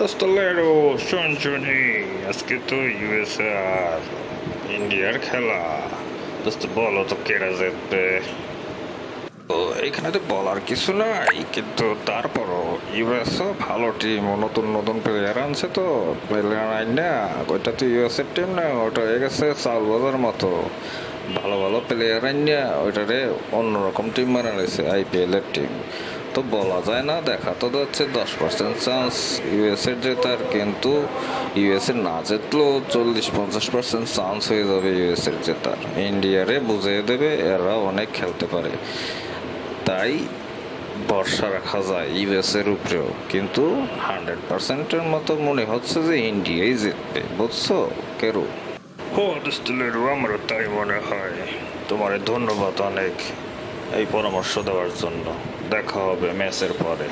দোস্তলেরও শুনছুনি আজকে তো ইউএসএ আর ইন্ডিয়ার খেলা। দোস্ত বলো তো কেরা জিতবে? তো এখানে তো বলার কিছু নাই, কিন্তু তারপরও ইউএসও ভালো টিম, নতুন নতুন প্লেয়ার আনছে, তো প্লেয়ার আইন না ওইটা তো ইউএসএর টিম না, ওটা হয়ে গেছে চাল বাজার মতো। ভালো ভালো প্লেয়ার আইন না ওইটারে অন্যরকম টিম বানাইছে, আইপিএল এর টিম। তো বলা যায় না, দেখা তো যাচ্ছে 10% চান্স ইউএসএর জেতার, কিন্তু ইউএসএ না জিতলেও 40-50% চান্স হয়ে যাবে ইউএসএর জেতার। ইন্ডিয়ারে বুঝিয়ে দেবে এরা অনেক খেলতে পারে, তাই ভরসা রাখা যায় ইউএসএর উপরেও, কিন্তু 100%-এর মতো মনে হচ্ছে যে ইন্ডিয়াই জিতবে, বুঝছো কেরু? ও দোস্তলেরু, আমারও তাই মনে হয়। তোমার ধন্যবাদ অনেক এই পরামর্শ দেওয়ার জন্য। দেখা হবে ম্যাচের পরে।